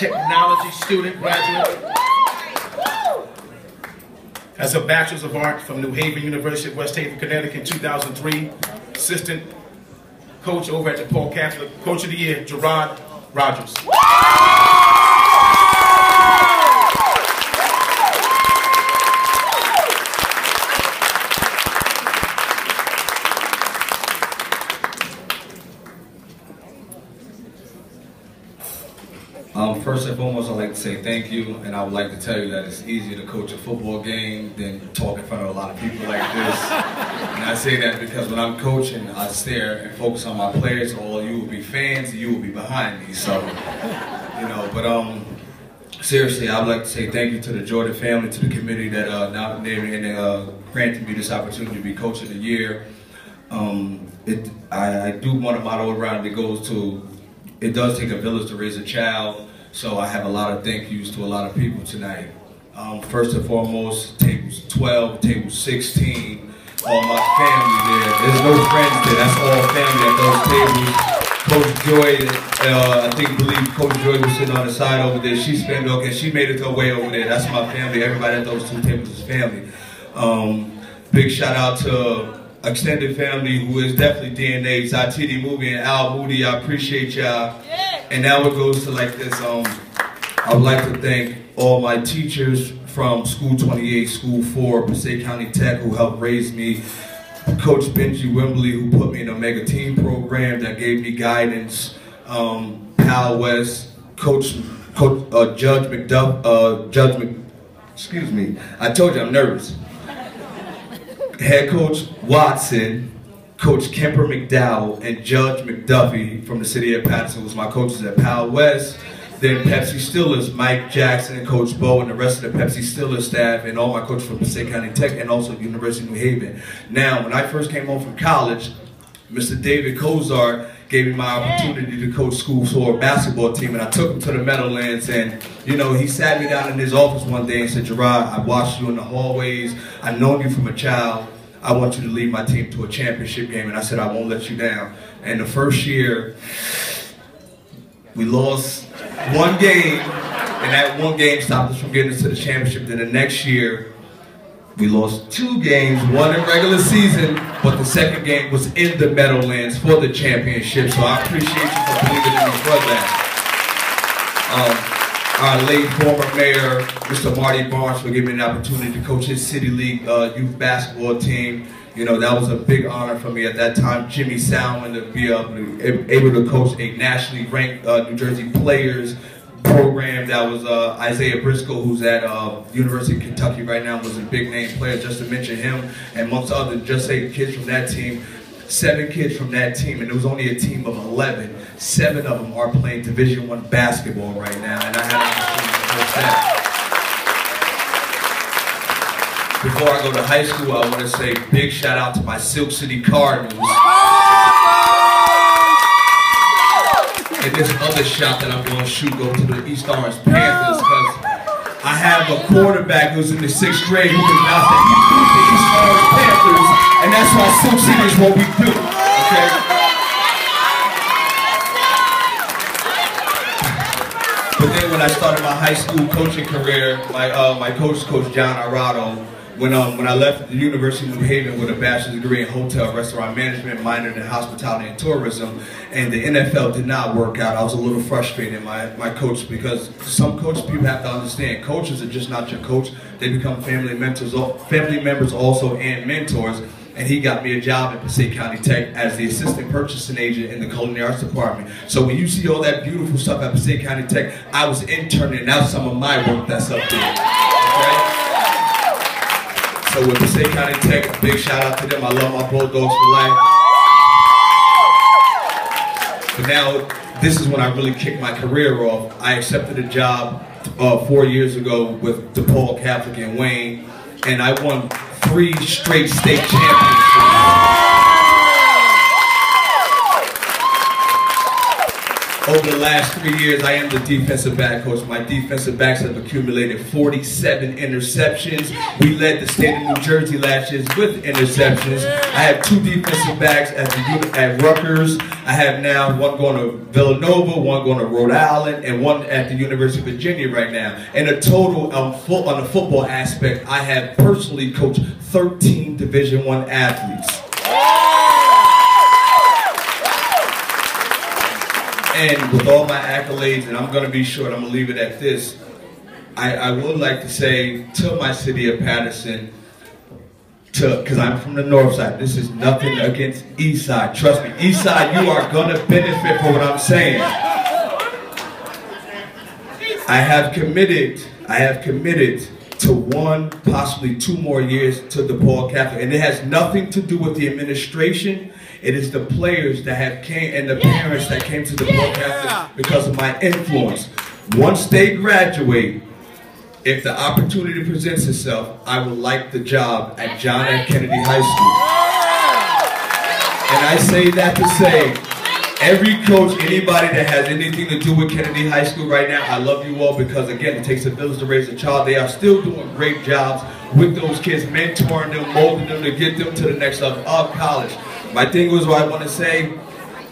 technology student graduate. Has a Bachelor's of Arts from New Haven University of West Haven, Connecticut in 2003. Assistant coach over at the Paul Catholic. Coach of the Year, Jarrod Rogers. First and foremost, I'd like to say thank you, and I would like to tell you that it's easier to coach a football game than talk in front of a lot of people like this. And I say that because when I'm coaching, I stare and focus on my players. All you will be fans, and you will be behind me. So, you know, but seriously, I would like to say thank you to the Jordan family, to the committee that nominated and granted me this opportunity to be Coach of the Year. I do want a motto around it goes to, it does take a village to raise a child. So I have a lot of thank yous to a lot of people tonight. First and foremost, tables 12, table 16, all my family there. There's no friends there, that's all family at those tables. Coach Joy, believe Coach Joy was sitting on the side over there. She spent, okay, she made it her way over there. That's my family. Everybody at those two tables is family. Big shout out to extended family who is definitely DNA, Zatiti Movie and Al Moody. I appreciate y'all. And now it goes to like this, I would like to thank all my teachers from School 28, School 4, Passaic County Tech, who helped raise me. Coach Benji Wembley, who put me in a mega team program that gave me guidance. Pal West, Judge excuse me, I told you I'm nervous. Head Coach Watson, Coach Kemper McDowell, and Judge McDuffie from the city of Patterson was my coaches at Pal West. Then Pepsi Steelers, Mike Jackson and Coach Bo and the rest of the Pepsi Steelers staff, and all my coaches from Passaic County Tech and also University of New Haven. Now, when I first came home from college, Mr. David Kozart gave me my opportunity to coach School 4 basketball team, and I took him to the Meadowlands, and you know, he sat me down in his office one day and said, Jarrod, I watched you in the hallways, I've known you from a child, I want you to lead my team to a championship game. And I said, I won't let you down. And the first year, we lost one game, and that one game stopped us from getting us to the championship. Then the next year, we lost 2 games, one in regular season, but the second game was in the Meadowlands for the championship. So I appreciate you for believing in me for that. Our late former mayor, Mr. Marty Barnes, for giving me an opportunity to coach his City League youth basketball team. You know, that was a big honor for me at that time. Jimmy Salmon to be able to coach a nationally ranked New Jersey players program. That was Isaiah Briscoe, who's at University of Kentucky right now, was a big name player, just to mention him, and amongst others, just 8 kids from that team. 7 kids from that team, and it was only a team of 11. 7 of them are playing Division I basketball right now, and I had an opportunity to coach that. Before I go to high school, I want to say big shout out to my Silk City Cardinals. And this other shot that I'm going to shoot go to the East Orange Panthers, because I have a quarterback who's in the 6th grade who can vouch that he beat the East Orange Panthers, and that's why Silk City is what we do, okay? But then when I started my high school coaching career, my coach, Coach John Arado, when I left the University of New Haven with a bachelor's degree in hotel restaurant management, minored in hospitality and tourism, and the NFL did not work out, I was a little frustrated, my coach, because some coach people have to understand, coaches are just not your coach, they become family members also and mentors. And he got me a job at Passaic County Tech as the assistant purchasing agent in the culinary arts department. So when you see all that beautiful stuff at Passaic County Tech, I was interning out some of my work that's up there. Okay? So with Passaic County Tech, big shout out to them. I love my Bulldogs for life. But now, this is when I really kicked my career off. I accepted a job 4 years ago with DePaul Catholic in Wayne, and I won 3 straight state championships. over the last 3 years, I am the defensive back coach. My defensive backs have accumulated 47 interceptions. We led the state of New Jersey last year with interceptions. I have 2 defensive backs at Rutgers. I have now one going to Villanova, one going to Rhode Island, and one at the University of Virginia right now. And a total on the football aspect, I have personally coached 13 Division I athletes. And with all my accolades, and I'm going to be short, I'm going to leave it at this, I would like to say to my city of Patterson, because I'm from the north side, this is nothing against east side. Trust me, east side, you are going to benefit from what I'm saying. I have committed to 1, possibly 2 more years to DePaul Catholic. And it has nothing to do with the administration. It is the players that have came and the parents that came to DePaul Catholic because of my influence. Once they graduate, if the opportunity presents itself, I would like the job at John F. Kennedy High School. And I say that to say, every coach, anybody that has anything to do with Kennedy High School right now, I love you all because, again, it takes a village to raise a child. They are still doing great jobs with those kids, mentoring them, molding them to get them to the next level of college. My thing was what I want to say,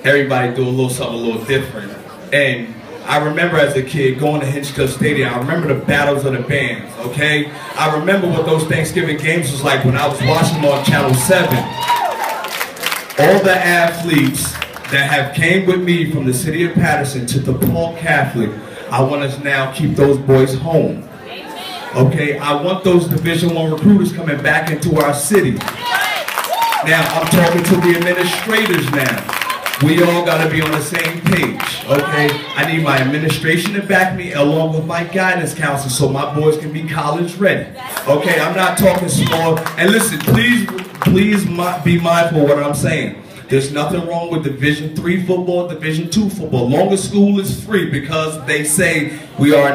everybody do a little something a little different. And I remember as a kid going to Hinchcliffe Stadium, I remember the battles of the bands, okay? I remember what those Thanksgiving games was like when I was watching them on Channel 7. All the athletes that have came with me from the city of Patterson to DePaul Catholic, I want us now keep those boys home. Okay, I want those Division I recruiters coming back into our city. Now, I'm talking to the administrators now. We all got to be on the same page, okay? I need my administration to back me along with my guidance counselor so my boys can be college ready. Okay, I'm not talking small. And listen, please be mindful of what I'm saying. There's nothing wrong with Division III football, Division II football. Long as school is free because they say we are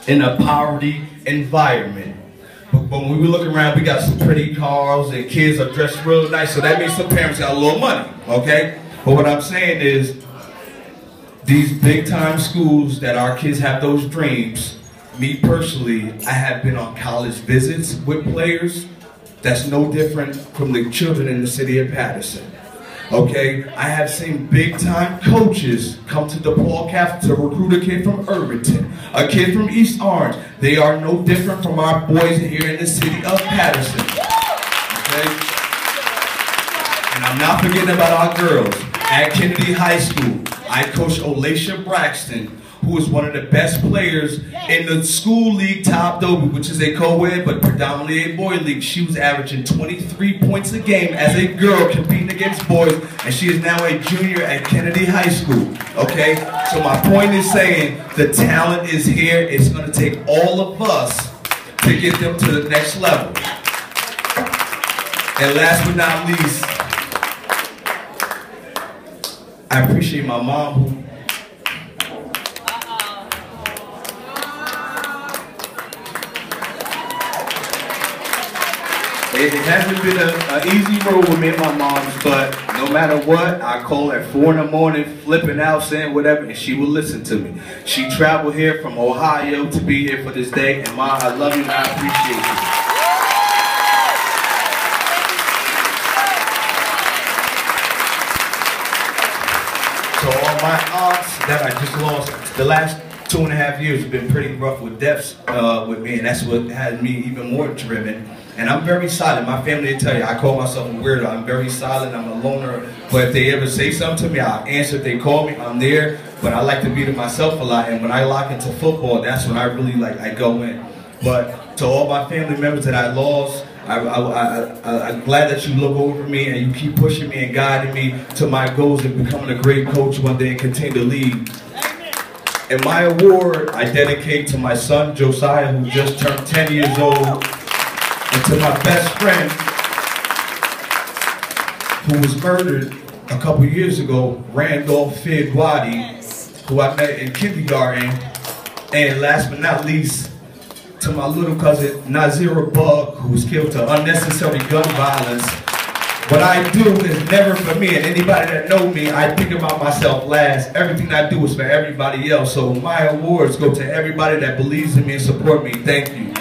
in a poverty environment. But when we look around, we got some pretty cars and kids are dressed real nice, so that means some parents got a little money, okay? But what I'm saying is, these big time schools that our kids have those dreams, me personally, I have been on college visits with players. That's no different from the children in the city of Patterson. Okay, I have seen big time coaches come to DePaul Catholic to recruit a kid from Irvington, a kid from East Orange. They are no different from our boys here in the city of Patterson. Okay? And I'm not forgetting about our girls. At Kennedy High School, I coached Olacia Braxton, who is one of the best players in the school league, Top Dobie, which is a co-ed but predominantly a boy league. She was averaging 23 points a game as a girl competing against boys, and she is now a junior at Kennedy High School, okay? So my point is saying the talent is here. It's going to take all of us to get them to the next level. And last but not least, I appreciate my mom who It hasn't been an easy road with me and my moms, but no matter what, I call at 4 in the morning, flipping out, saying whatever, and she will listen to me. She traveled here from Ohio to be here for this day, and Ma, I love you and I appreciate you. So all my aunts that I just lost, the last 2.5 years have been pretty rough with deaths with me, and that's what has me even more driven. And I'm very silent. My family will tell you, I call myself a weirdo. I'm very silent. I'm a loner. But if they ever say something to me, I'll answer. If they call me, I'm there. But I like to be to myself a lot. And when I lock into football, that's when I really I go in. But to all my family members that I lost, I'm glad that you look over me and you keep pushing me and guiding me to my goals and becoming a great coach one day and continue to lead. And my award, I dedicate to my son, Josiah, who just turned 10 years old. And to my best friend, who was murdered a couple years ago, Randolph Figuati, who I met in kindergarten. And last but not least, to my little cousin, Nazira Bug, who was killed to unnecessary gun violence What I do is never for me, and anybody that know me, I think about myself last. Everything I do is for everybody else. So my awards go to everybody that believes in me and support me. Thank you.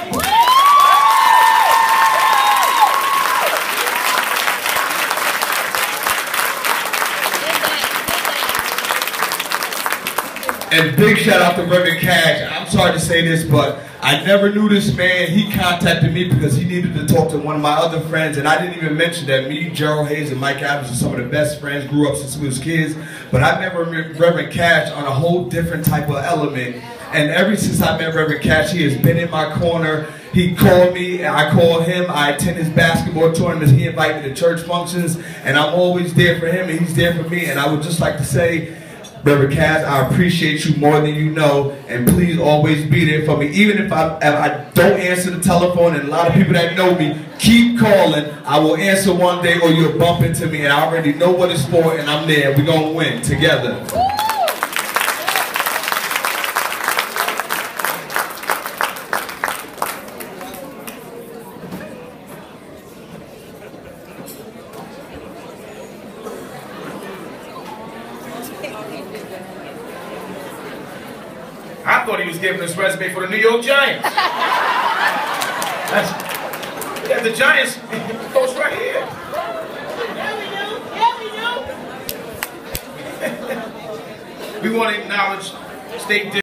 And big shout out to Reverend Cash. I'm sorry to say this, but I never knew this man. He contacted me because he needed to talk to one of my other friends, and I didn't even mention that me, Jarrod Hayes, and Mike Adams are some of the best friends, grew up since we was kids. But I met Reverend Cash on a whole different type of element. And ever since I met Reverend Cash, he has been in my corner. He called me, and I called him. I attend his basketball tournaments. He invited me to church functions, and I'm always there for him, and he's there for me. And I would just like to say, Reverend Cass, I appreciate you more than you know, and please always be there for me. Even if I don't answer the telephone, and a lot of people that know me, keep calling. I will answer one day, or you'll bump into me, and I already know what it's for, and I'm there. We're going to win together. I thought he was giving us resume for the New York Giants. Yeah, the Giants coach right here. Yeah, we do. Yeah, we do. We want to acknowledge State